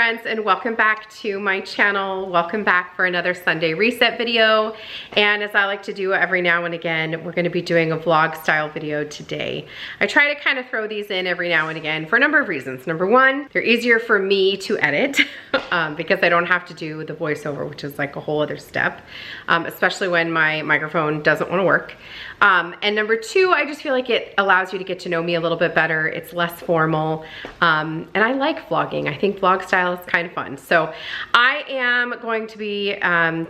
friends, and welcome back to my channel. Welcome back for another Sunday reset video. And as I like to do every now and again, we're gonna be doing a vlog style video today. I try to kind of throw these in every now and again for a number of reasons. Number one, they're easier for me to edit because I don't have to do the voiceover, which is like a whole other step, especially when my microphone doesn't wanna work. And number two, I just feel like it allows you to get to know me a little bit better. It's less formal, and I like vlogging. I think vlog style is kind of fun. So I am going to be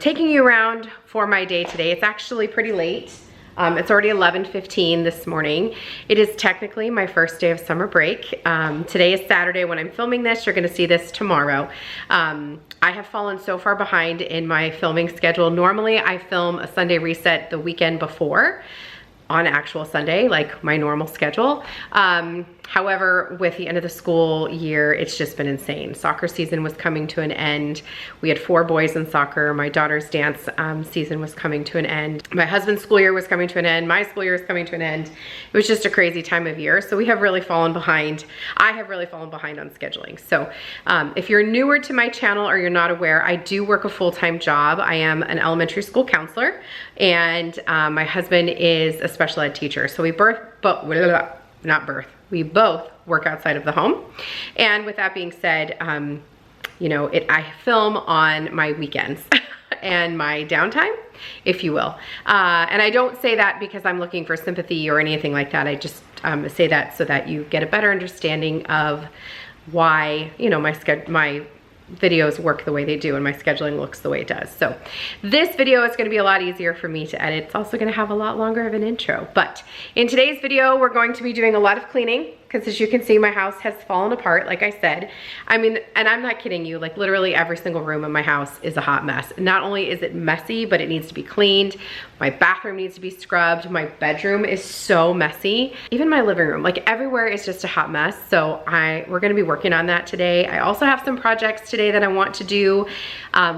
taking you around for my day today. It's actually pretty late. It's already 11:15 this morning. It is technically my first day of summer break. Today is Saturday when I'm filming this. You're gonna see this tomorrow. I have fallen so far behind in my filming schedule. Normally I film a Sunday reset the weekend before on actual Sunday, like my normal schedule. However, with the end of the school year, it's just been insane. Soccer season was coming to an end. We had 4 boys in soccer. My daughter's dance season was coming to an end. My husband's school year was coming to an end. My school year is coming to an end. It was just a crazy time of year. So we have really fallen behind. I have really fallen behind on scheduling. So if you're newer to my channel or you're not aware, I do work a full-time job. I am an elementary school counselor, and my husband is a special ed teacher. So we we both work outside of the home. And with that being said, you know, I film on my weekends and my downtime, if you will. And I don't say that because I'm looking for sympathy or anything like that. I just say that so that you get a better understanding of why, you know, my videos work the way they do and my scheduling looks the way it does. So this video is gonna be a lot easier for me to edit. It's also gonna have a lot longer of an intro. But in today's video, we're going to be doing a lot of cleaning because as you can see, my house has fallen apart, like I said. I mean, and I'm not kidding you, like literally every single room in my house is a hot mess. Not only is it messy, but it needs to be cleaned. My bathroom needs to be scrubbed. My bedroom is so messy. Even my living room, like everywhere is just a hot mess. So we're gonna be working on that today. I also have some projects today that I want to do.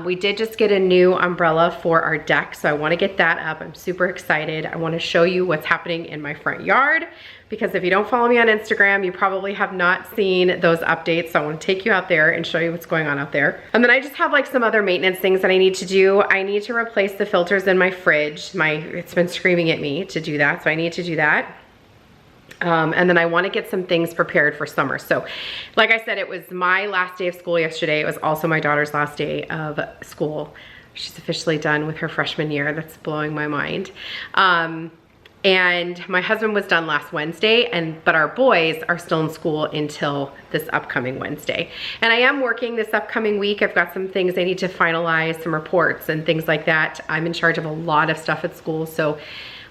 We did just get a new umbrella for our deck, so I wanna get that up. I'm super excited. I wanna show you what's happening in my front yard, because if you don't follow me on Instagram, you probably have not seen those updates. So I wanna take you out there and show you what's going on out there. And then I just have like some other maintenance things that I need to do. I need to replace the filters in my fridge. It's been screaming at me to do that, so I need to do that. And then I wanna get some things prepared for summer. So like I said, it was my last day of school yesterday. It was also my daughter's last day of school. She's officially done with her freshman year. That's blowing my mind. And my husband was done last Wednesday, but our boys are still in school until this upcoming Wednesday. And I am working this upcoming week. I've got some things I need to finalize, some reports and things like that. I'm in charge of a lot of stuff at school, so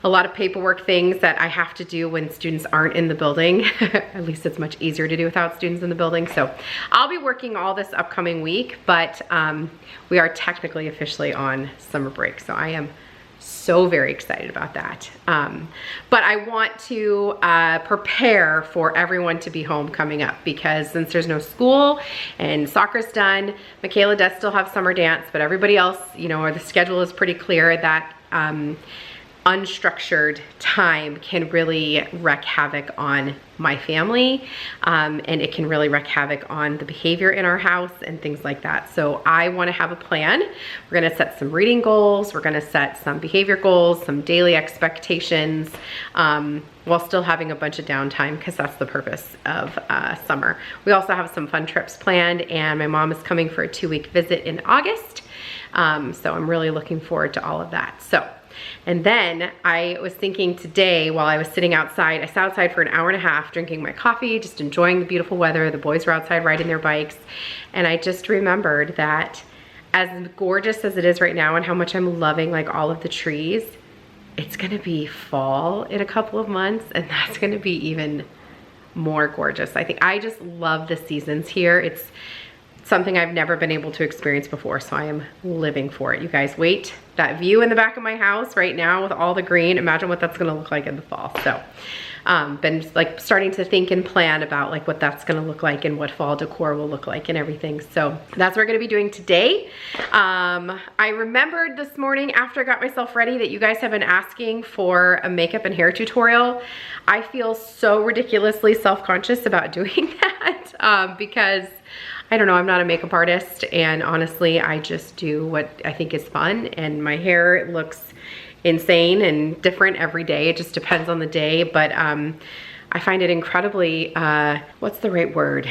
a lot of paperwork things that I have to do when students aren't in the building. At least it's much easier to do without students in the building. So I'll be working all this upcoming week, but we are technically officially on summer break. So I am so very excited about that. But I want to prepare for everyone to be home coming up, because since there's no school and soccer's done, Michaela does still have summer dance, but everybody else, you know, or the schedule is pretty clear. That unstructured time can really wreak havoc on my family, and it can really wreak havoc on the behavior in our house and things like that. So I want to have a plan. We're going to set some reading goals. We're going to set some behavior goals, some daily expectations, while still having a bunch of downtime, because that's the purpose of summer. We also have some fun trips planned, and my mom is coming for a 2-week visit in August. So I'm really looking forward to all of that. And then I was thinking today, while I was sitting outside, I sat outside for an hour and a half drinking my coffee, just enjoying the beautiful weather. The boys were outside riding their bikes. And I just remembered that as gorgeous as it is right now and how much I'm loving like all of the trees, it's gonna be fall in a couple of months, and that's gonna be even more gorgeous. I just love the seasons here. It's something I've never been able to experience before, so I am living for it. You guys, wait. That view in the back of my house right now with all the green, imagine what that's gonna look like in the fall. So been like starting to think and plan about like what that's gonna look like and what fall decor will look like and everything. So that's what we're gonna be doing today. I remembered this morning after I got myself ready that you guys have been asking for a makeup and hair tutorial. I feel so ridiculously self-conscious about doing that because I don't know, I'm not a makeup artist, and honestly, I just do what I think is fun, and my hair looks insane and different every day. It just depends on the day, but I find it incredibly, what's the right word?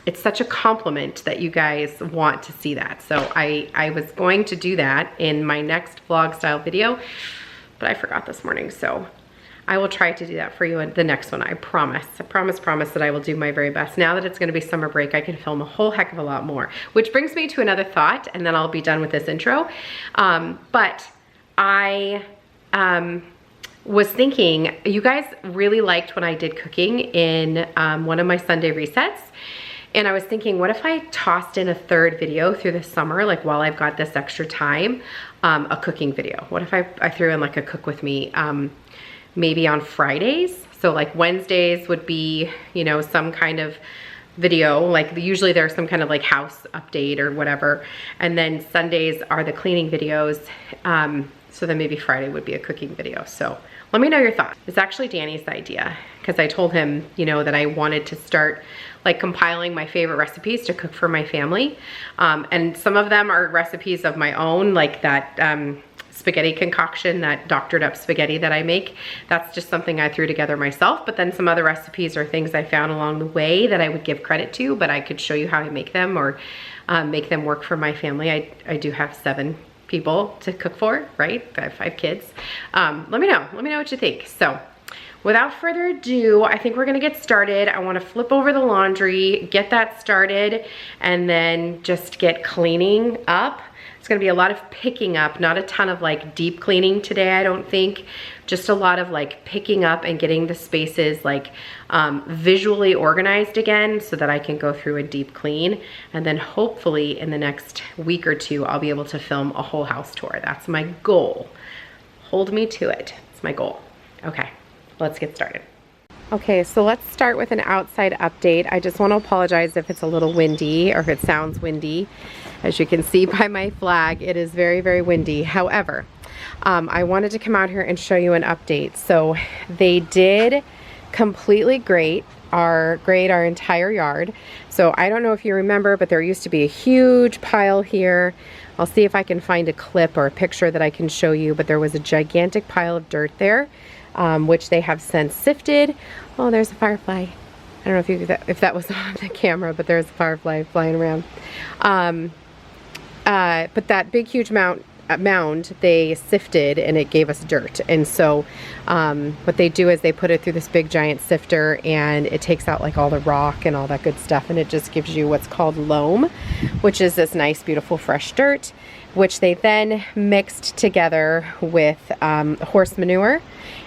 It's such a compliment that you guys want to see that. So I was going to do that in my next vlog style video, but I forgot this morning. So I will try to do that for you in the next one. I promise. I promise that I will do my very best. Now that it's gonna be summer break, I can film a whole heck of a lot more, which brings me to another thought, and then I'll be done with this intro. But I was thinking, you guys really liked when I did cooking in one of my Sunday resets. And I was thinking, what if I tossed in a third video through the summer, like while I've got this extra time, a cooking video? What if I threw in like a cook with me, maybe on Fridays? So like Wednesdays would be, you know, some kind of video, like usually there's some kind of like house update or whatever. And then Sundays are the cleaning videos. So then maybe Friday would be a cooking video. So let me know your thoughts. It's actually Danny's idea, because I told him, you know, that I wanted to start like compiling my favorite recipes to cook for my family. And some of them are recipes of my own, like that spaghetti concoction, that doctored up spaghetti that I make. That's just something I threw together myself. But then some other recipes are things I found along the way that I would give credit to, but I could show you how I make them, or make them work for my family. I do have 7 people to cook for, right? I have 5 kids. Let me know what you think. So without further ado, I think we're gonna get started. I wanna flip over the laundry, get that started, and then just get cleaning up. It's gonna be a lot of picking up, not a ton of like deep cleaning today, I don't think. Just a lot of like picking up and getting the spaces like visually organized again, so that I can go through a deep clean. And then hopefully in the next week or 2, I'll be able to film a whole house tour. That's my goal. Hold me to it. It's my goal. Okay, let's get started. Okay, so let's start with an outside update. I just want to apologize if it's a little windy or if it sounds windy. As you can see by my flag, it is very, very windy. However, I wanted to come out here and show you an update. So they did completely grate our entire yard. So I don't know if you remember, but there used to be a huge pile here. I'll see if I can find a clip or a picture that I can show you, but there was a gigantic pile of dirt there, which they have since sifted. Oh, there's a firefly. I don't know if that was on the camera, but there's a firefly flying around. But that big, huge mound, they sifted and it gave us dirt. And so what they do is they put it through this big giant sifter, and it takes out like all the rock and all that good stuff, and it just gives you what's called loam, which is this nice, beautiful, fresh dirt, which they then mixed together with horse manure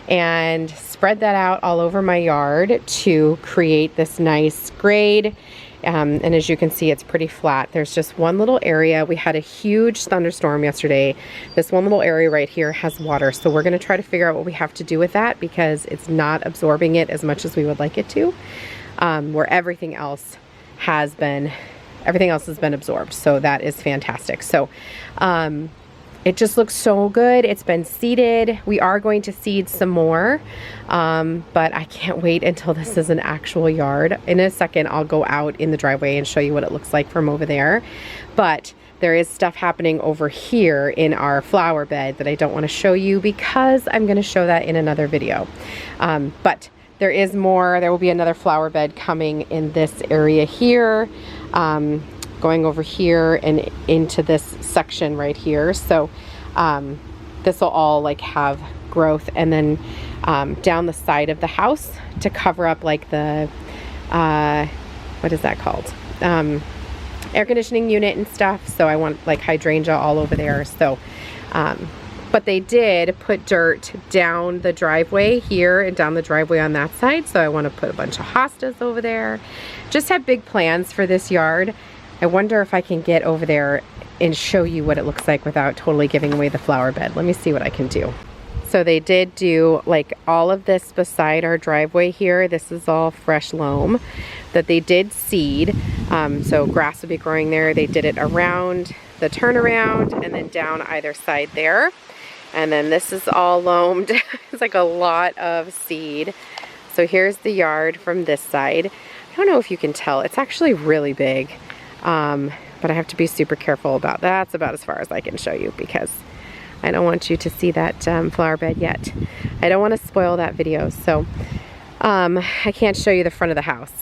and spread that out all over my yard to create this nice grade. And as you can see, it's pretty flat. There's just one little area. We had a huge thunderstorm yesterday. This one little area right here has water. So we're gonna try to figure out what we have to do with that, because it's not absorbing it as much as we would like it to, where everything else has been absorbed. So that is fantastic. So it just looks so good. It's been seeded. We are going to seed some more, but I can't wait until this is an actual yard. In a second, I'll go out in the driveway and show you what it looks like from over there. But there is stuff happening over here in our flower bed that I don't want to show you, because I'm going to show that in another video. But there is more. There will be another flower bed coming in this area here, going over here and into this section right here. So this will all like have growth, and then down the side of the house to cover up like the what is that called, air conditioning unit and stuff. So I want like hydrangea all over there. So but they did put dirt down the driveway here and down the driveway on that side. So I want to put a bunch of hostas over there. Just have big plans for this yard. I wonder if I can get over there and show you what it looks like without totally giving away the flower bed. Let me see what I can do. So they did do like all of this beside our driveway here. This is all fresh loam that they did seed. So grass will be growing there. They did it around the turnaround and then down either side there. And then this is all loamed. It's like a lot of seed. So here's the yard from this side. don't know if you can tell. It's actually really big, but I have to be super careful about that. That's about as far as I can show you because I don't want you to see that flower bed yet. I don't want to spoil that video, so I can't show you the front of the house.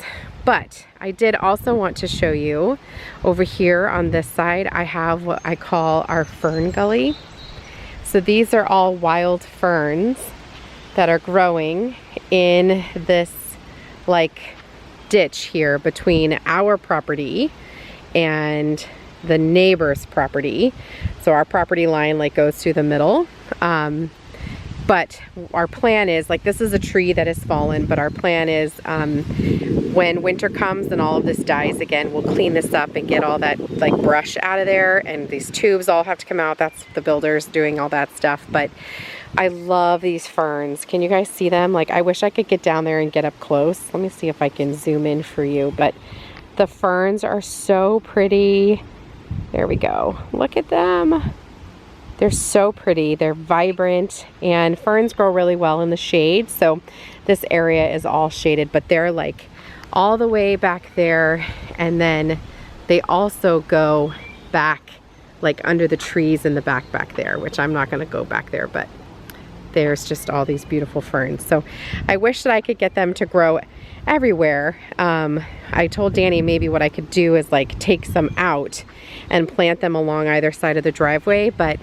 But I did also want to show you over here on this side, I have what I call our fern gully. So these are all wild ferns that are growing in this like ditch here between our property and the neighbor's property. So our property line like goes through the middle. But our plan is, like, this is a tree that has fallen, but our plan is when winter comes and all of this dies again, we'll clean this up and get all that like brush out of there, and these tubes all have to come out. That's the builders doing all that stuff. But I love these ferns. Can you guys see them? Like, I wish I could get down there and get up close. Let me see if I can zoom in for you. But the ferns are so pretty. There we go. Look at them. They're so pretty. They're vibrant, and ferns grow really well in the shade. So this area is all shaded, but they're like all the way back there. And then they also go back like under the trees in the back there, which I'm not gonna go back there, but there's just all these beautiful ferns. So I wish that I could get them to grow everywhere. I told Danny maybe what I could do is like take some out and plant them along either side of the driveway, but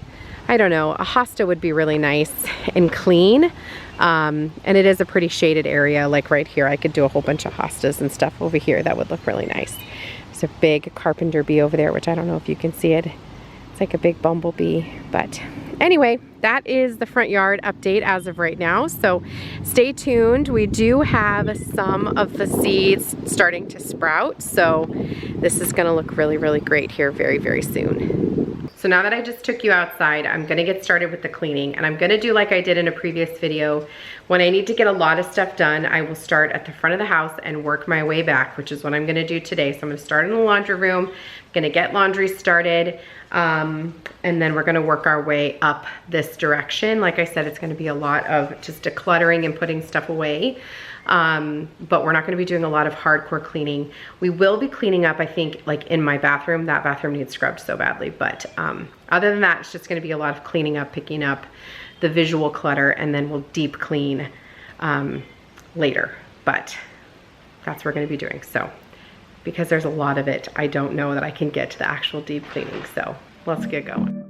I don't know, a hosta would be really nice and clean. And it is a pretty shaded area. Like right here, I could do a whole bunch of hostas and stuff over here. That would look really nice. There's a big carpenter bee over there, which I don't know if you can see it. It's like a big bumblebee. But anyway, that is the front yard update as of right now. So stay tuned. We do have some of the seeds starting to sprout. So this is gonna look really, really great here very, very soon. So now that I just took you outside, I'm gonna get started with the cleaning, and I'm gonna do like I did in a previous video. When I need to get a lot of stuff done, I will start at the front of the house and work my way back, which is what I'm gonna do today. So I'm gonna start in the laundry room, gonna get laundry started, and then we're gonna work our way up this direction. Like I said, it's gonna be a lot of just decluttering and putting stuff away. But we're not gonna be doing a lot of hardcore cleaning. We will be cleaning up, I think, like in my bathroom. That bathroom needs scrubbed so badly, but other than that, it's just gonna be a lot of cleaning up, picking up the visual clutter, and then we'll deep clean later. But that's what we're gonna be doing. So because there's a lot of it, I don't know that I can get to the actual deep cleaning. So let's get going.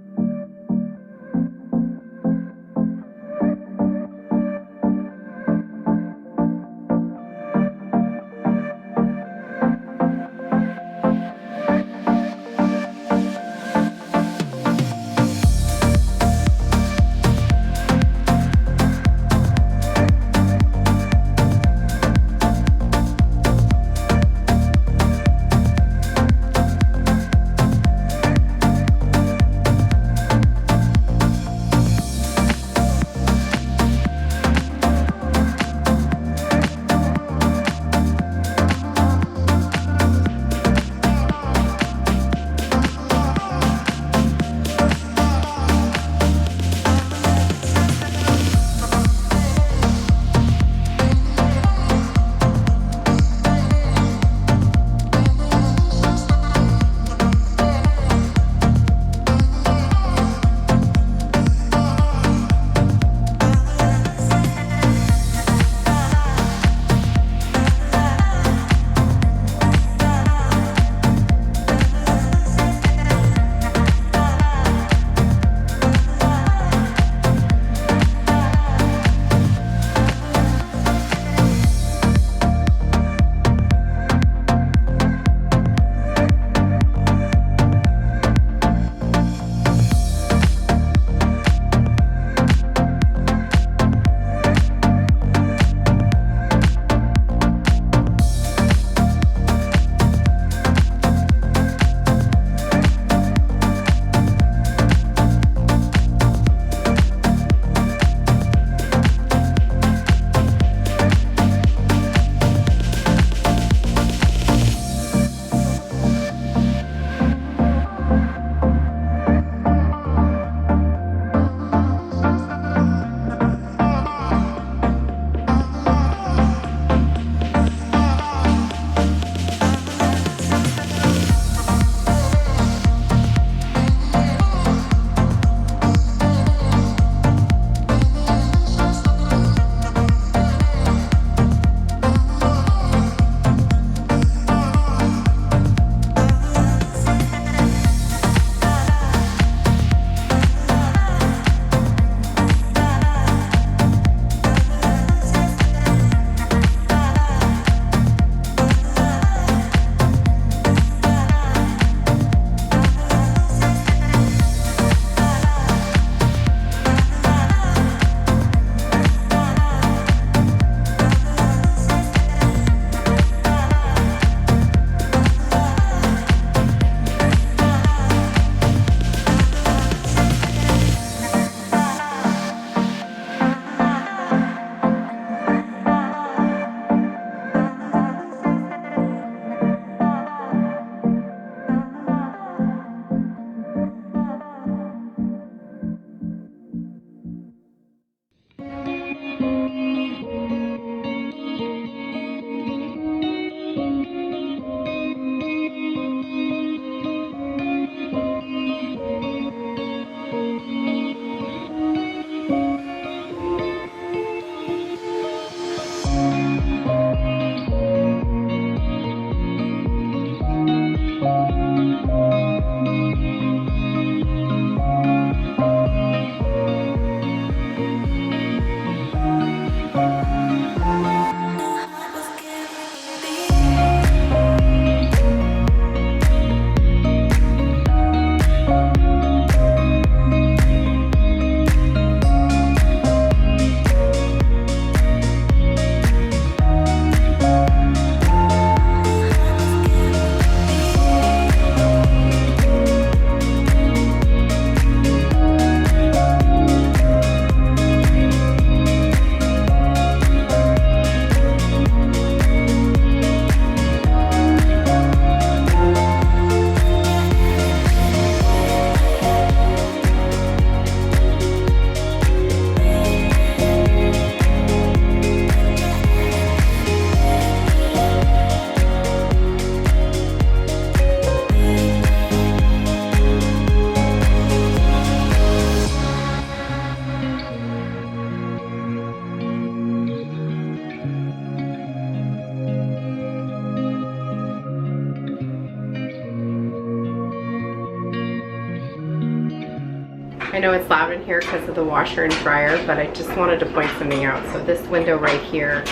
know it's loud in here because of the washer and dryer, but I just wanted to point something out. So this window right here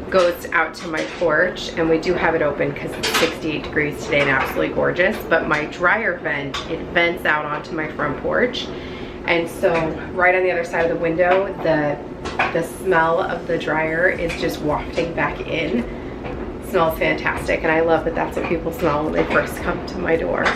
goes out to my porch, and we do have it open because it's 68 degrees today and absolutely gorgeous, but my dryer vent, it vents out onto my front porch. And so right on the other side of the window, the smell of the dryer is just wafting back in. It smells fantastic, and I love that that's what people smell when they first come to my door.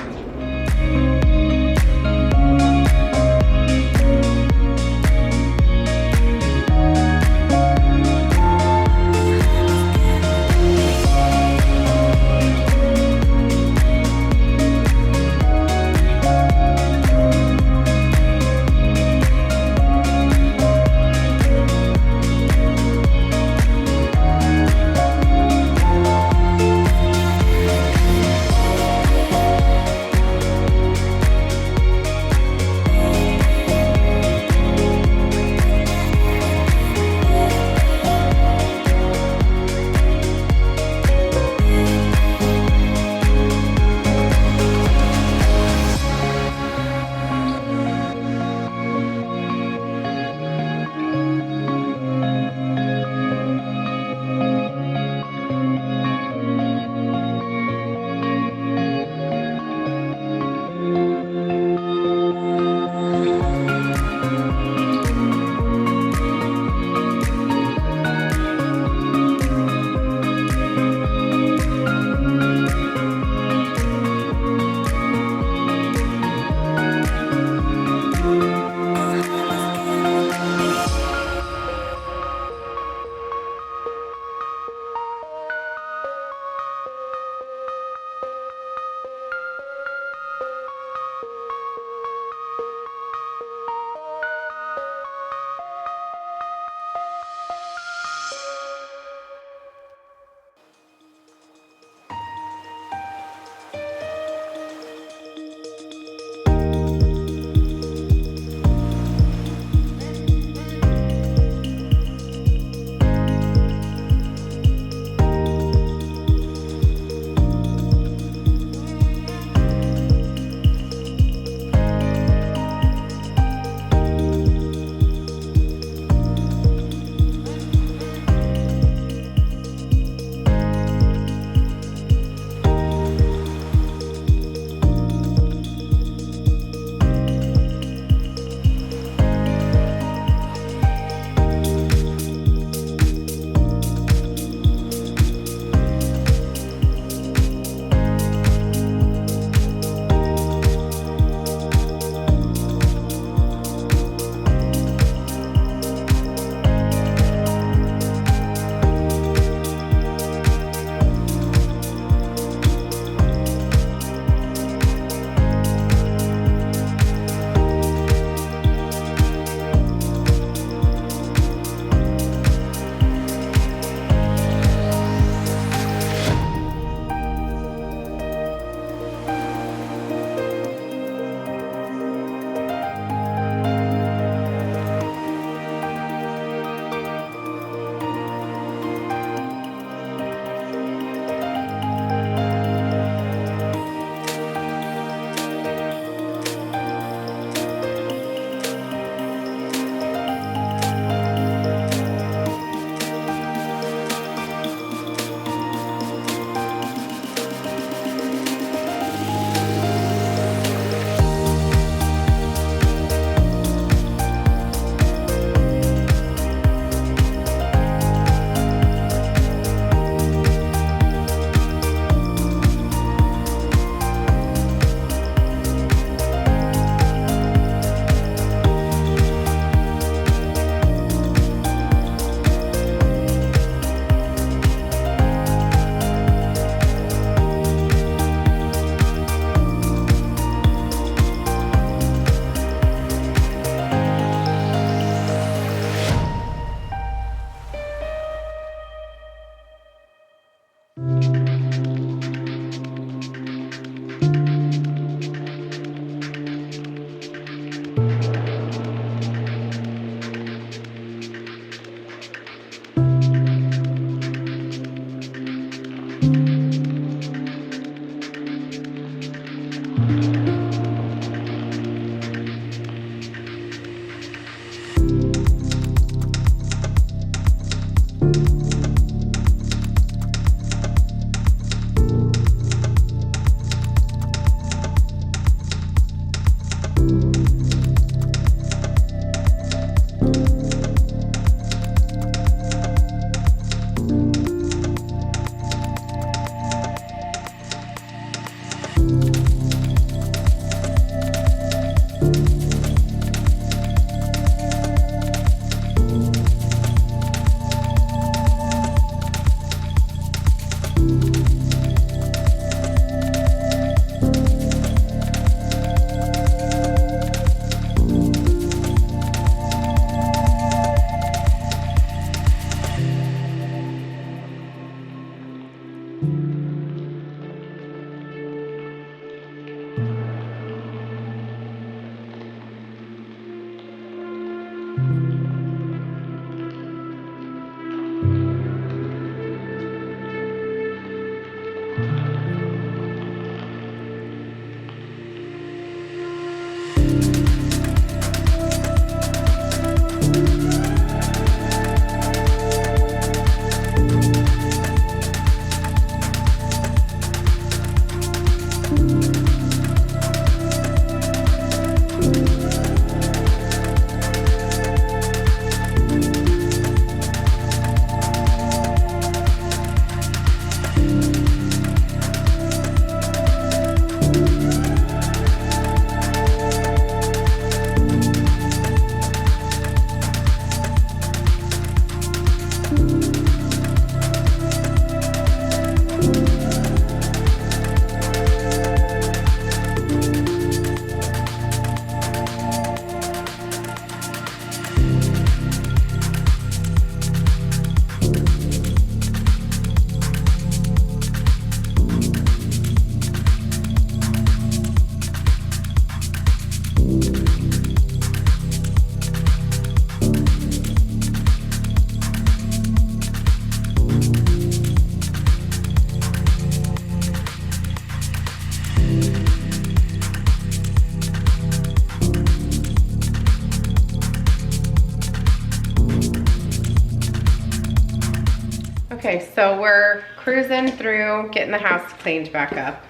Okay, so we're cruising through, getting the house cleaned back up.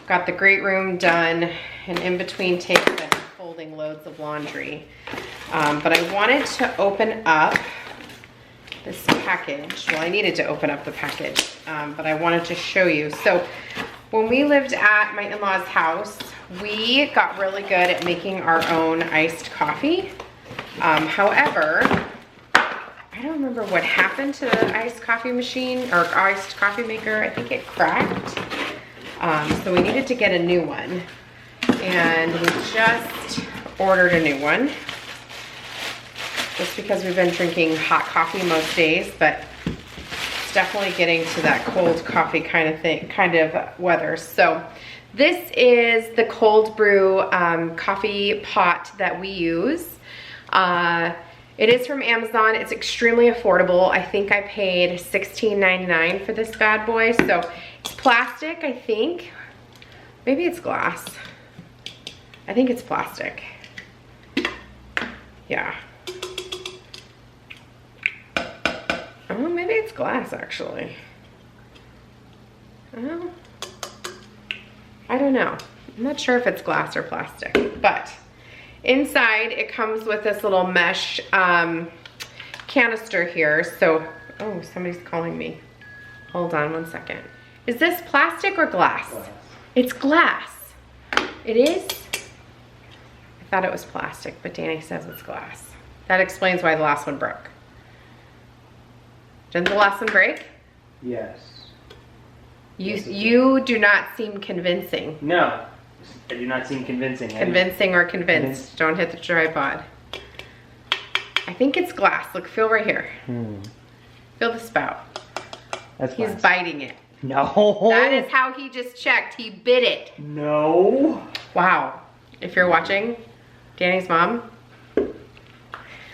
Got the great room done, and in between takes and folding loads of laundry. But I wanted to open up this package. Well, I needed to open up the package, but I wanted to show you. So when we lived at my in-laws' house, we got really good at making our own iced coffee. However, I don't remember what happened to the iced coffee machine or iced coffee maker. I think it cracked. So we needed to get a new one. And we just ordered a new one. Just because we've been drinking hot coffee most days, but it's definitely getting to that cold coffee kind of weather. So this is the cold brew coffee pot that we use. It is from Amazon. It's extremely affordable. I think I paid $16.99 for this bad boy. So it's plastic, I think. Maybe it's glass. I think it's plastic. Yeah. Oh, maybe it's glass actually. Oh, I don't know. I'm not sure if it's glass or plastic, but inside it comes with this little mesh canister here. So, oh, somebody's calling me. Hold on one second. Is this plastic or glass? Glass. It's glass. It is? I thought it was plastic, but Danny says it's glass. That explains why the last one broke. Didn't the last one break? Yes. You do not seem convincing. No, I do not seem convincing. Convincing or convinced. Don't hit the tripod. I think it's glass. Look, feel right here. Feel the spout. That's He's glass. Biting it. No. That is how he just checked. He bit it. No. Wow. If you're watching, Danny's mom.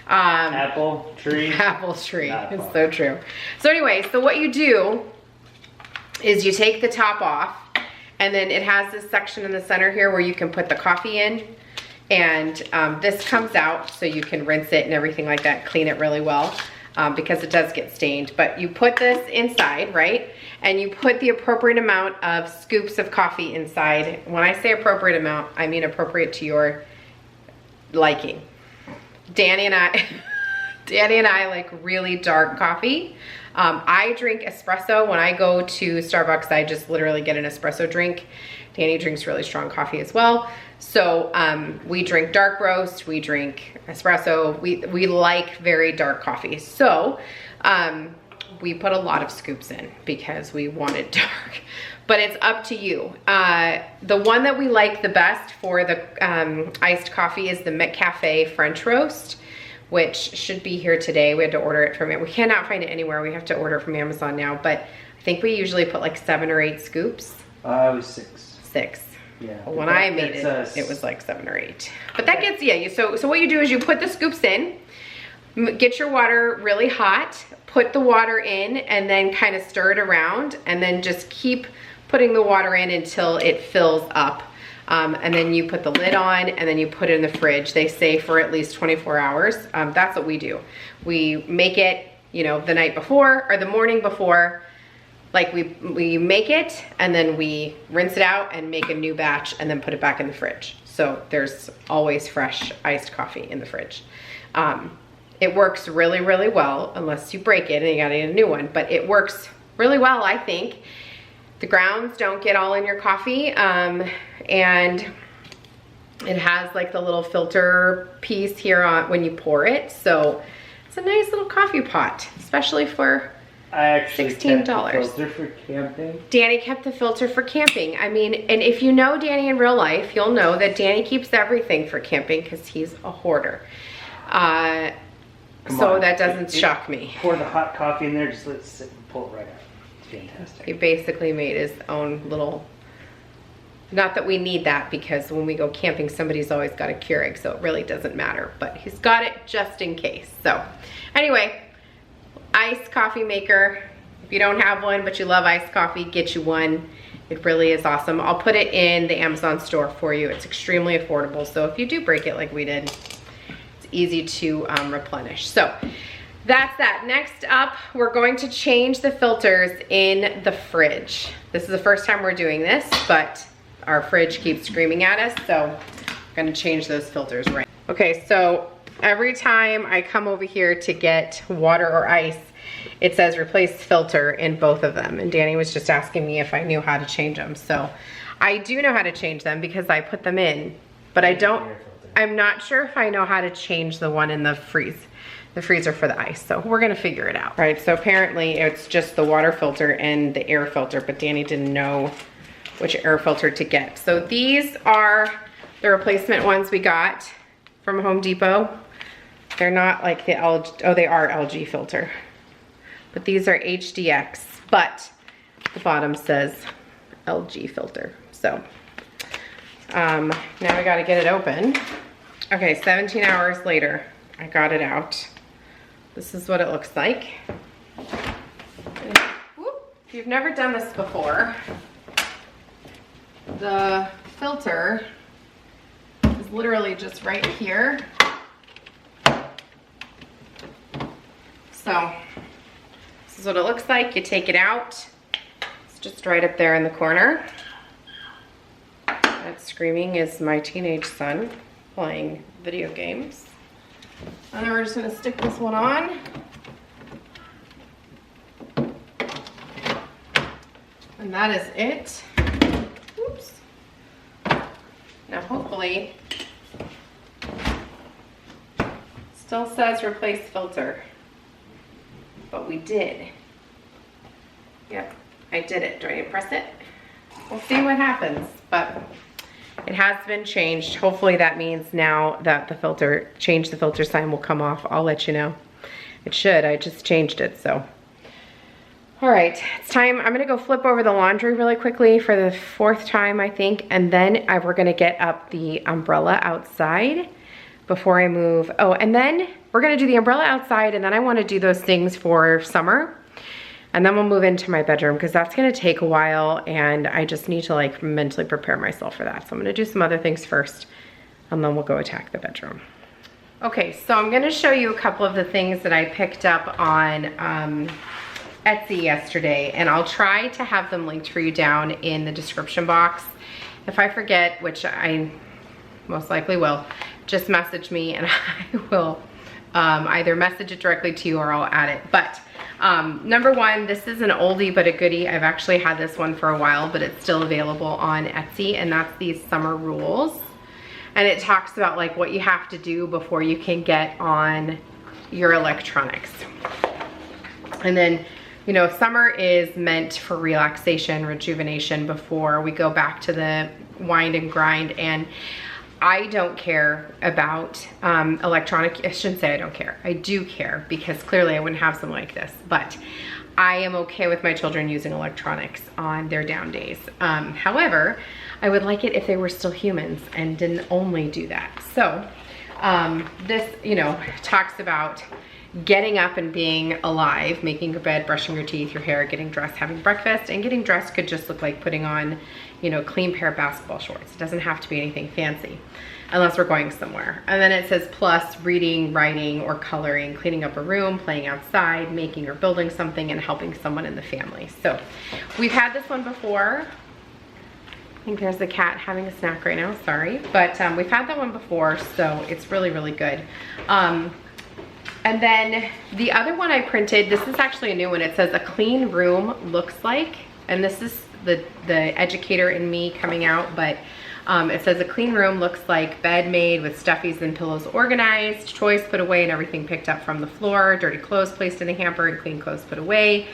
Apple tree. Apple tree. It's so true. So anyway, so what you do is you take the top off, and then it has this section in the center here where you can put the coffee in, and this comes out so you can rinse it and everything like that, clean it really well. because it does get stained. But you put this inside, right? And you put the appropriate amount of scoops of coffee inside. When I say appropriate amount, I mean appropriate to your liking. Danny and I like really dark coffee. I drink espresso. When I go to Starbucks, I just literally get an espresso drink. Danny drinks really strong coffee as well. So we drink dark roast, we drink espresso. We like very dark coffee. So we put a lot of scoops in because we want it dark. But it's up to you. The one that we like the best for the iced coffee is the McCafe French Roast, which should be here today. We had to order it from it. We cannot find it anywhere. We have to order it from Amazon now, but I think we usually put like 7 or 8 scoops. It was 6. 6. Yeah. When I made it, it was like 7 or 8. But that gets, yeah, so what you do is you put the scoops in, get your water really hot, put the water in, and then kind of stir it around, and then just keep putting the water in until it fills up. And then you put the lid on, and then you put it in the fridge. They say for at least 24 hours. That's what we do. We make it, you know, the night before or the morning before. Like we make it, and then we rinse it out and make a new batch, and then put it back in the fridge. So there's always fresh iced coffee in the fridge. It works really, really well, unless you break it and you gotta get a new one. But it works really well, I think. The grounds don't get all in your coffee, and it has like the little filter piece here on when you pour it. So it's a nice little coffee pot, especially for I actually $16. kept the filter for camping. Danny kept the filter for camping. I mean, and if you know Danny in real life, you'll know that Danny keeps everything for camping because he's a hoarder. So that doesn't shock me. Pour the hot coffee in there, just let it sit and pull it right out. It's fantastic. He basically made his own little, not that we need that because when we go camping, somebody's always got a Keurig, so it really doesn't matter, but he's got it just in case. So anyway, iced coffee maker. If you don't have one, but you love iced coffee, get you one. It really is awesome. I'll put it in the Amazon store for you. It's extremely affordable. So if you do break it like we did, it's easy to replenish. So that's that. Next up, we're going to change the filters in the fridge. This is the first time we're doing this, but our fridge keeps screaming at us. So I'm gonna change those filters right. Okay, so every time I come over here to get water or ice, it says replace filter in both of them. And Danny was just asking me if I knew how to change them. So I do know how to change them because I put them in, but I'm not sure if I know how to change the one in the freezer for the ice. So we're gonna figure it out. Right, so apparently it's just the water filter and the air filter, but Danny didn't know which air filter to get. So these are the replacement ones we got from Home Depot. They're not like the LG, oh, they are LG filter. But these are HDX, but the bottom says LG filter. So now we gotta get it open. Okay, 17 hours later, I got it out. This is what it looks like. If you've never done this before, the filter is literally just right here. So this is what it looks like. You take it out. It's just right up there in the corner. That screaming is my teenage son playing video games. And then we're just gonna stick this one on. And that is it. Oops. Now hopefully, still says replace filter. But we did. Yep, I did it. Do I need to press it? We'll see what happens, but it has been changed. Hopefully that means now that the filter, change the filter sign will come off. I'll let you know. It should, I just changed it, so. All right, it's time. I'm gonna go flip over the laundry really quickly for the 4th time, I think, and then we're gonna get up the umbrella outside before I move. Oh, and then we're gonna do the umbrella outside, and then I wanna do those things for summer. And then we'll move into my bedroom because that's gonna take a while and I just need to like mentally prepare myself for that. So I'm gonna do some other things first and then we'll go attack the bedroom. Okay, so I'm gonna show you a couple of the things that I picked up on Etsy yesterday, and I'll try to have them linked for you down in the description box. If I forget, which I most likely will, just message me and I will either message it directly to you or I'll add it. But number one, this is an oldie but a goodie. I've actually had this one for a while, but it's still available on Etsy, and that's these summer rules. And it talks about like what you have to do before you can get on your electronics. And then, you know, summer is meant for relaxation, rejuvenation before we go back to the wind and grind. And I don't care about electronic, I shouldn't say I don't care. I do care, because clearly I wouldn't have something like this. But I am okay with my children using electronics on their down days. However, I would like it if they were still humans and didn't only do that. So this, you know, talks about getting up and being alive, making your bed, brushing your teeth, your hair, getting dressed, having breakfast. And getting dressed could just look like putting on, you know, clean pair of basketball shorts. It doesn't have to be anything fancy unless we're going somewhere. And then it says plus reading, writing, or coloring, cleaning up a room, playing outside, making or building something, and helping someone in the family. So we've had this one before. I think there's the cat having a snack right now, sorry. But we've had that one before, so it's really, really good. And then the other one I printed, this is actually a new one. It says a clean room looks like, and this is the educator in me coming out, but it says a clean room looks like bed made with stuffies and pillows organized, toys put away and everything picked up from the floor, dirty clothes placed in a hamper and clean clothes put away.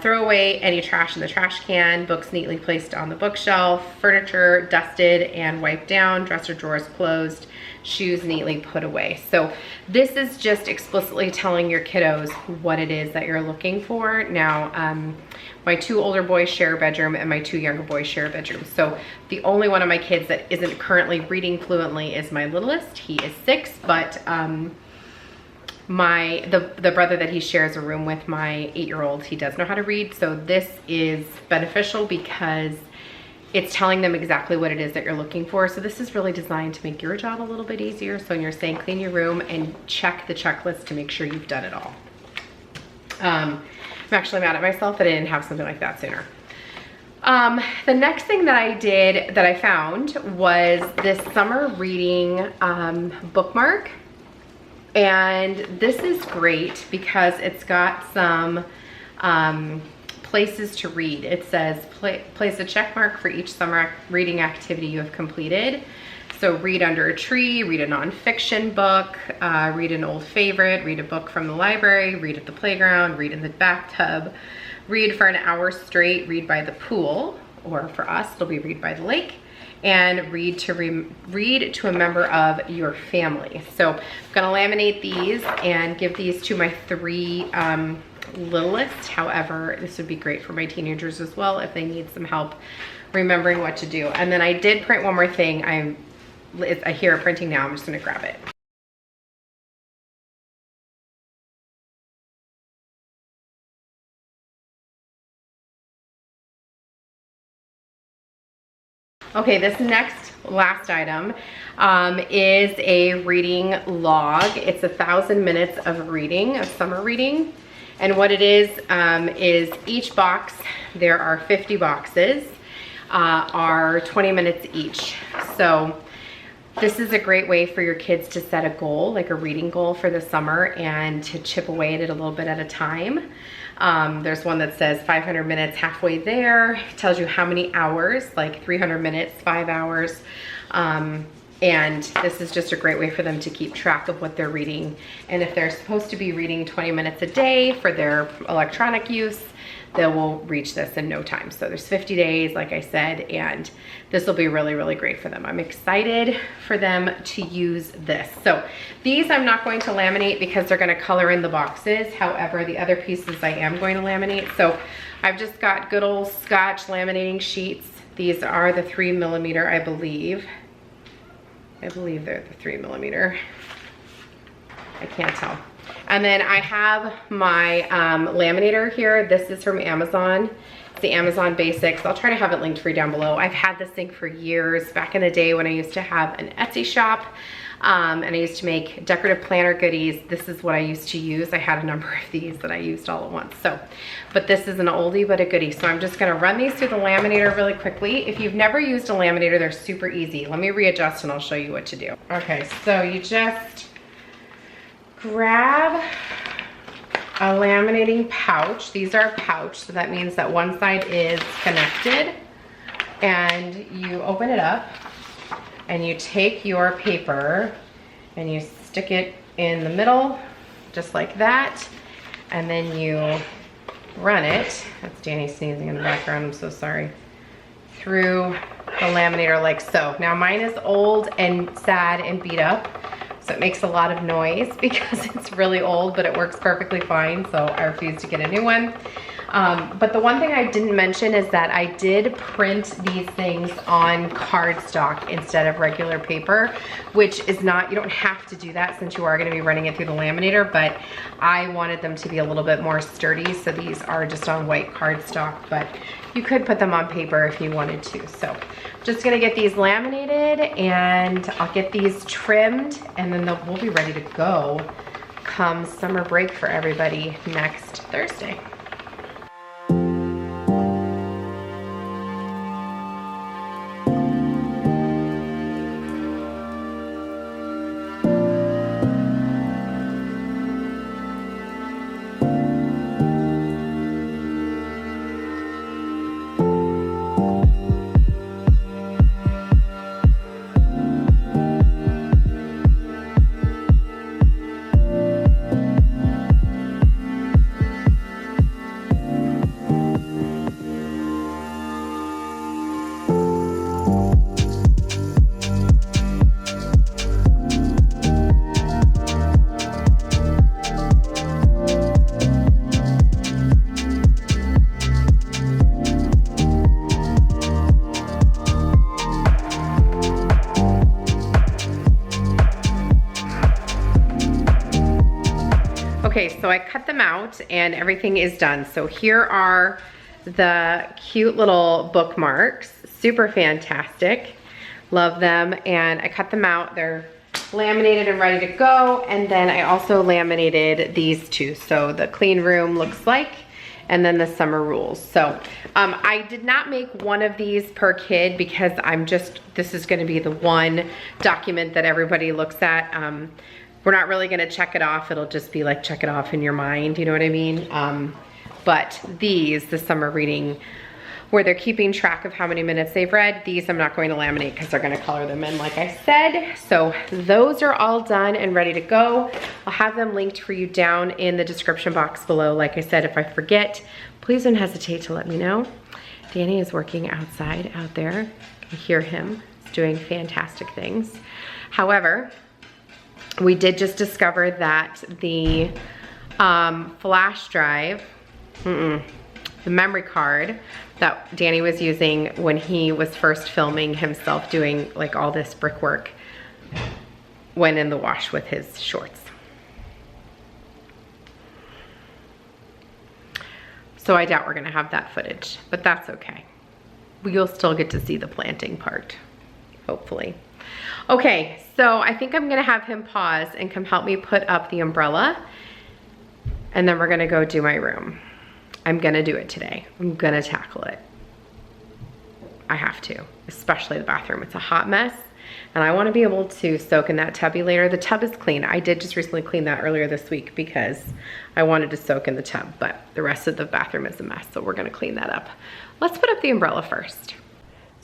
Throw away any trash in the trash can, books neatly placed on the bookshelf, furniture dusted and wiped down, dresser drawers closed, shoes neatly put away. So this is just explicitly telling your kiddos what it is that you're looking for. Now, my 2 older boys share a bedroom and my 2 younger boys share a bedroom. So the only one of my kids that isn't currently reading fluently is my littlest. He is 6, but the brother that he shares a room with, my 8-year-old, he does know how to read. So this is beneficial because it's telling them exactly what it is that you're looking for. So this is really designed to make your job a little bit easier. So when you're saying clean your room, and check the checklist to make sure you've done it all. I'm actually mad at myself that I didn't have something like that sooner. The next thing that I did that I found was this summer reading bookmark. And this is great because it's got some places to read. It says place a check mark for each summer reading activity you have completed. So read under a tree, read a nonfiction book, read an old favorite, read a book from the library, read at the playground, read in the bathtub, read for an hour straight, read by the pool, or for us, it'll be read by the lake, and read to a member of your family. So I'm gonna laminate these and give these to my 3 littlest. However, this would be great for my teenagers as well if they need some help remembering what to do. And then I did print one more thing. I hear it printing now, I'm just gonna grab it. Okay, this last item is a reading log. It's 1,000 minutes of reading, of summer reading. And what it is each box, there are 50 boxes, are 20 minutes each. So this is a great way for your kids to set a goal, like a reading goal for the summer, and to chip away at it a little bit at a time. There's one that says 500 minutes halfway there. It tells you how many hours, like 300 minutes, 5 hours. And this is just a great way for them to keep track of what they're reading. And if they're supposed to be reading 20 minutes a day for their electronic use, they will reach this in no time. So there's 50 days, like I said, and this will be really, really great for them. I'm excited for them to use this. So these I'm not going to laminate because they're gonna color in the boxes. However, the other pieces I am going to laminate. So I've just got good old Scotch laminating sheets. These are the 3mm, I believe. I believe they're the 3mm. I can't tell. And then I have my laminator here. This is from Amazon. It's the Amazon Basics. I'll try to have it linked for you down below. I've had this thing for years. Back in the day when I used to have an Etsy shop, And I used to make decorative planner goodies. This is what I used to use. I had a number of these that I used all at once. So, but this is an oldie but a goodie. So I'm just gonna run these through the laminator really quickly. If you've never used a laminator, they're super easy. Let me readjust and I'll show you what to do. Okay, so you just grab a laminating pouch. These are a pouch, so that means that one side is connected. And you open it up and you take your paper and you stick it in the middle, just like that. And then you run it, that's Danny sneezing in the background, I'm so sorry, through the laminator like so. Now mine is old and sad and beat up, so it makes a lot of noise because it's really old, but it works perfectly fine, so I refuse to get a new one. But the one thing I didn't mention is that I did print these things on cardstock instead of regular paper, which is not, you don't have to do that since you are gonna be running it through the laminator, but I wanted them to be a little bit more sturdy, so these are just on white cardstock, but you could put them on paper if you wanted to. So just gonna get these laminated and I'll get these trimmed, and then we'll be ready to go come summer break for everybody next Thursday. Okay, so I cut them out and everything is done. So here are the cute little bookmarks, super fantastic, love them. And I cut them out, they're laminated and ready to go. And then I also laminated these two. So the clean room looks like, and then the summer rules. So I did not make one of these per kid because this is gonna be the one document that everybody looks at. We're not really gonna check it off. It'll just be like, check it off in your mind, you know what I mean? But these, the summer reading, where they're keeping track of how many minutes they've read, these I'm not going to laminate because they're gonna color them in like I said. So those are all done and ready to go. I'll have them linked for you down in the description box below. Like I said, if I forget, please don't hesitate to let me know. Danny is working outside out there. I hear him. He's doing fantastic things. However, we did just discover that the flash drive, the memory card that Danny was using when he was first filming himself doing like all this brickwork went in the wash with his shorts. So I doubt we're gonna have that footage, but that's okay. You'll still get to see the planting part, hopefully. Okay, so I think I'm gonna have him pause and come help me put up the umbrella, and then we're gonna go do my room. I'm gonna do it today. I'm gonna tackle it. I have to, especially the bathroom. It's a hot mess, and I wanna be able to soak in that tubby later. The tub is clean. I did just recently clean that earlier this week because I wanted to soak in the tub, but the rest of the bathroom is a mess, so we're gonna clean that up. Let's put up the umbrella first.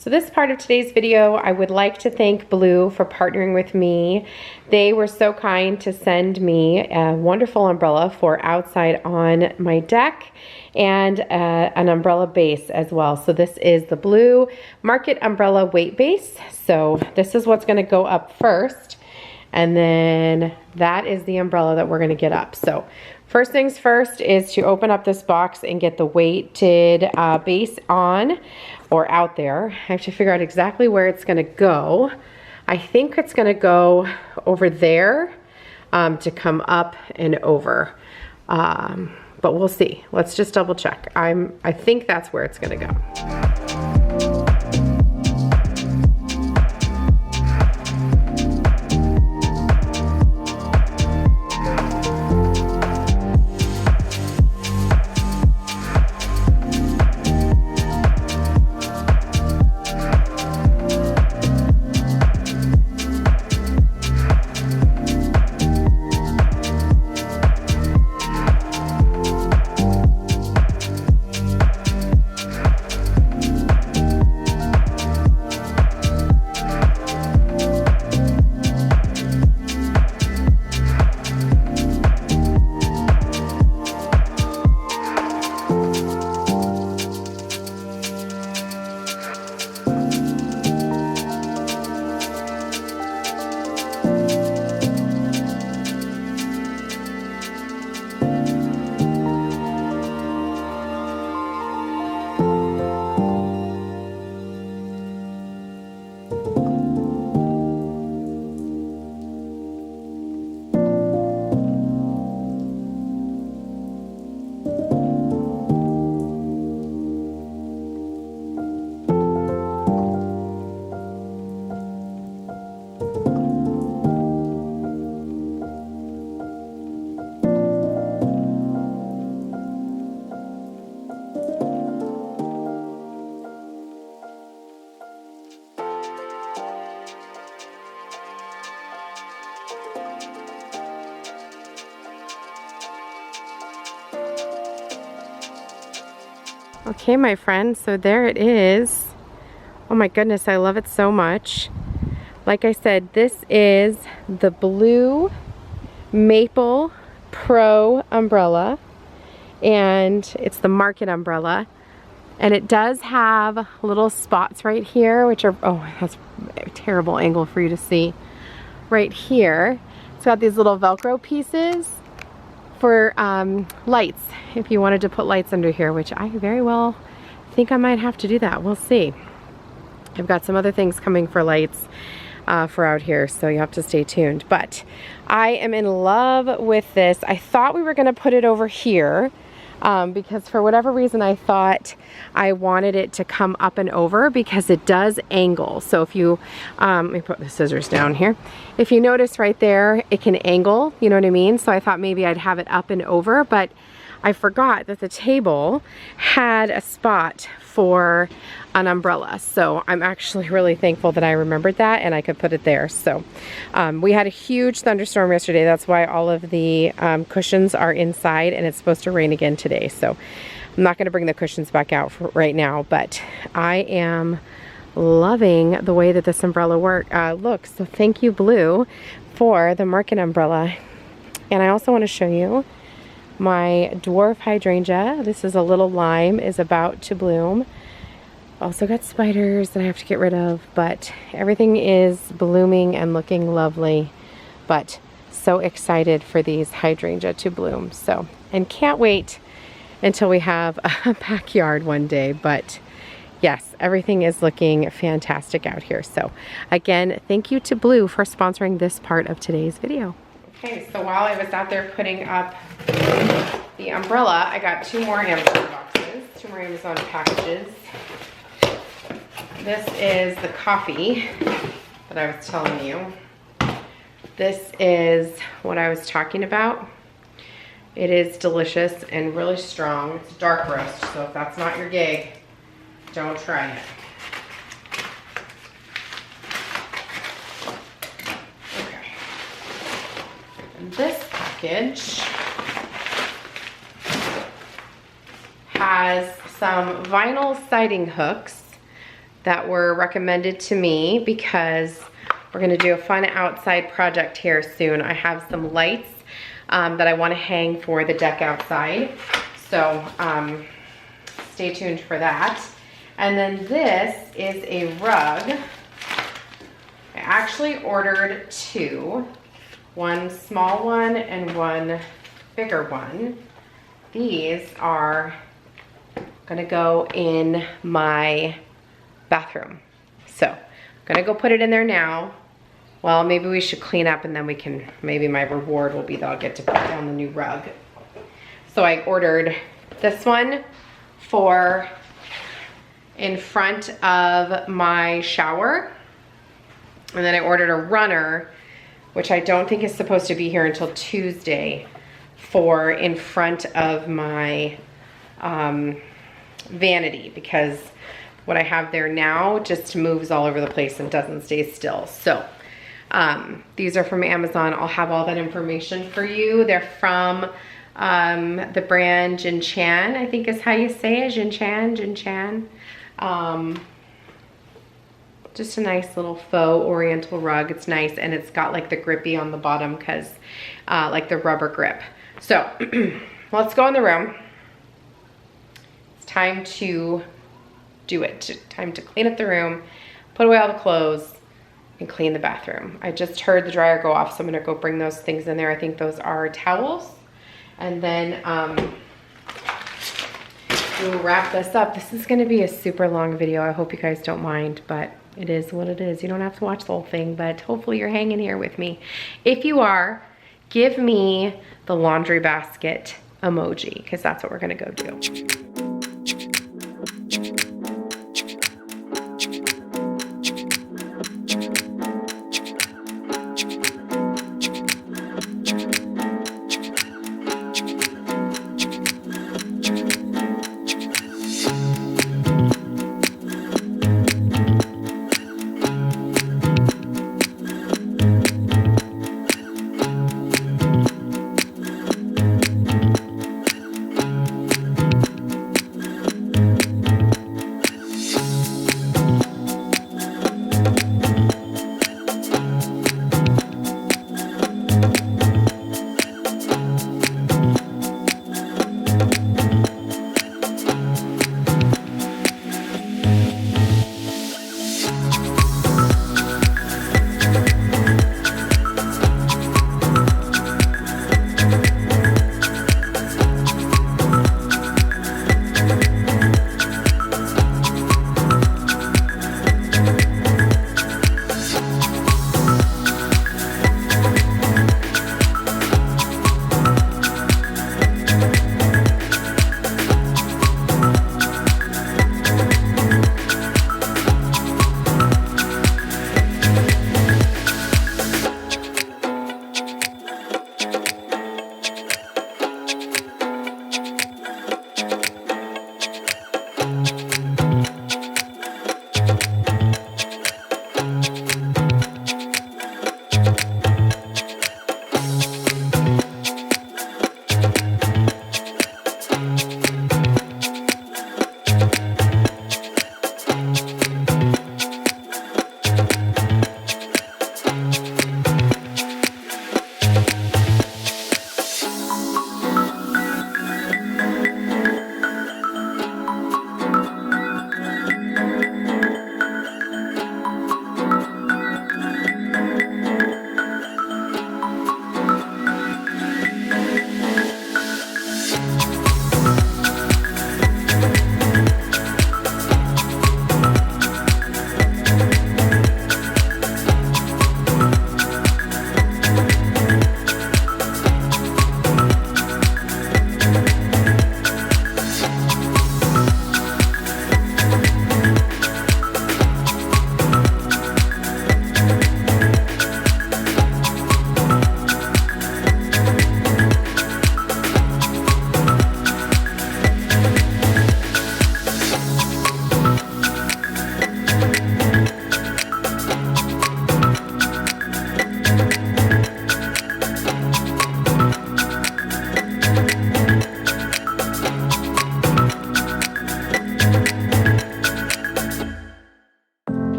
So this part of today's video, I would like to thank BREW for partnering with me. They were so kind to send me a wonderful umbrella for outside on my deck and an umbrella base as well. So this is the BREW Market Umbrella Weight Base. So this is what's gonna go up first. And then that is the umbrella that we're gonna get up. So first things first is to open up this box and get the weighted base on or out there. I have to figure out exactly where it's gonna go. I think it's gonna go over there to come up and over. But we'll see. Let's just double check. I think that's where it's gonna go. Okay, my friend, so there it is. Oh my goodness, I love it so much. Like I said, this is the Blue Maple Pro umbrella, and it's the market umbrella. And it does have little spots right here, which are, oh, that's a terrible angle for you to see. Right here, it's got these little Velcro pieces for lights, if you wanted to put lights under here, which I very well think I might have to do that. We'll see. I've got some other things coming for lights for out here, so you have to stay tuned. But I am in love with this. I thought we were going to put it over here because for whatever reason I thought I wanted it to come up and over because it does angle. So if you, let me put the scissors down here. If you notice right there, it can angle, you know what I mean? So I thought maybe I'd have it up and over, but I forgot that the table had a spot for an umbrella. So I'm actually really thankful that I remembered that and I could put it there. So we had a huge thunderstorm yesterday. That's why all of the cushions are inside, and it's supposed to rain again today. So I'm not gonna bring the cushions back out for right now, but I am loving the way that this umbrella looks. So thank you, Blue, for the market umbrella. And I also wanna show you my dwarf hydrangea. This is a little lime, is about to bloom. Also got spiders that I have to get rid of, but everything is blooming and looking lovely. But so excited for these hydrangea to bloom. So, and can't wait until we have a backyard one day. But yes, everything is looking fantastic out here. So again, thank you to Blue for sponsoring this part of today's video. Okay, so while I was out there putting up the umbrella, I got 2 more Amazon boxes, 2 more Amazon packages. This is the coffee that I was telling you. This is what I was talking about. It is delicious and really strong. It's dark roast, so if that's not your gig, don't try it. This package has some vinyl siding hooks that were recommended to me because we're going to do a fun outside project here soon. I have some lights that I want to hang for the deck outside, so stay tuned for that. And then this is a rug. I actually ordered 2. One small one and one bigger one. These are gonna go in my bathroom. So I'm gonna go put it in there now. Well, maybe we should clean up and then we can, maybe my reward will be that I'll get to put down the new rug. So I ordered this one for in front of my shower. And then I ordered a runner, which I don't think is supposed to be here until Tuesday, for in front of my vanity, because what I have there now just moves all over the place and doesn't stay still. So these are from Amazon. I'll have all that information for you. They're from the brand Jin Chan, I think is how you say it, Jin Chan. Just a nice little faux oriental rug. It's nice, and it's got like the grippy on the bottom because like the rubber grip. So let's go in the room. It's time to do it. Time to clean up the room, put away all the clothes, and clean the bathroom. I just heard the dryer go off, so I'm gonna go bring those things in there. I think those are towels. And then we'll wrap this up. This is gonna be a super long video. I hope you guys don't mind, but it is what it is. You don't have to watch the whole thing, but hopefully you're hanging here with me. If you are, give me the laundry basket emoji, because that's what we're gonna go do.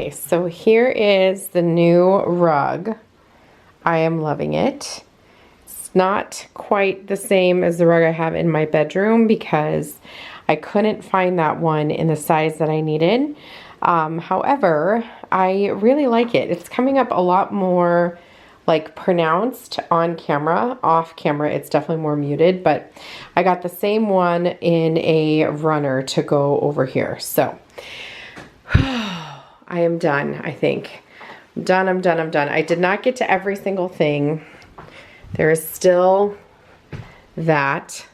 Okay, so here is the new rug. I am loving it. It's not quite the same as the rug I have in my bedroom because I couldn't find that one in the size that I needed. However, I really like it. It's coming up a lot more like pronounced on camera. Off camera, it's definitely more muted, but I got the same one in a runner to go over here. So I am done, I think. I'm done. I did not get to every single thing. There is still that.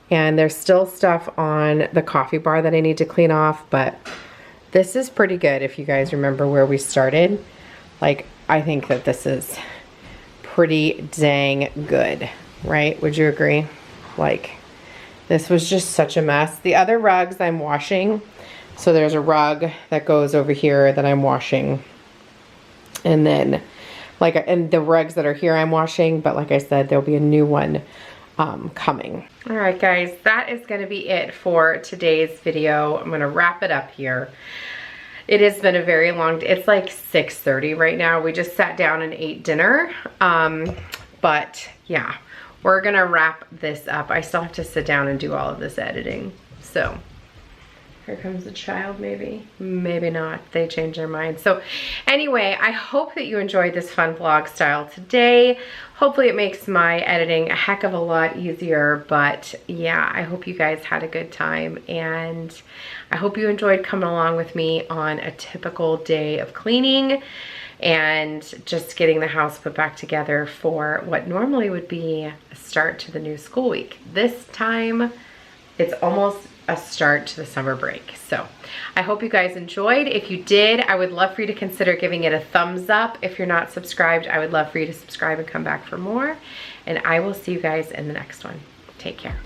And there's still stuff on the coffee bar that I need to clean off, but this is pretty good if you guys remember where we started. Like, I think that this is pretty dang good, right? Would you agree? Like, this was just such a mess. The other rugs I'm washing. So there's a rug that goes over here that I'm washing. And then, and the rugs that are here I'm washing, but like I said, there'll be a new one coming. All right, guys, that is gonna be it for today's video. I'm gonna wrap it up here. It has been a very long day. It's like 6:30 right now. We just sat down and ate dinner. But yeah, we're gonna wrap this up. I still have to sit down and do all of this editing. So here comes the child, maybe not. They changed their mind. So anyway, I hope that you enjoyed this fun vlog style today. Hopefully it makes my editing a heck of a lot easier, but yeah, I hope you guys had a good time, and I hope you enjoyed coming along with me on a typical day of cleaning and just getting the house put back together for what normally would be a start to the new school week. This time, it's almost a start to the summer break. So I hope you guys enjoyed. If you did, I would love for you to consider giving it a thumbs up. If you're not subscribed, I would love for you to subscribe and come back for more. And I will see you guys in the next one. Take care.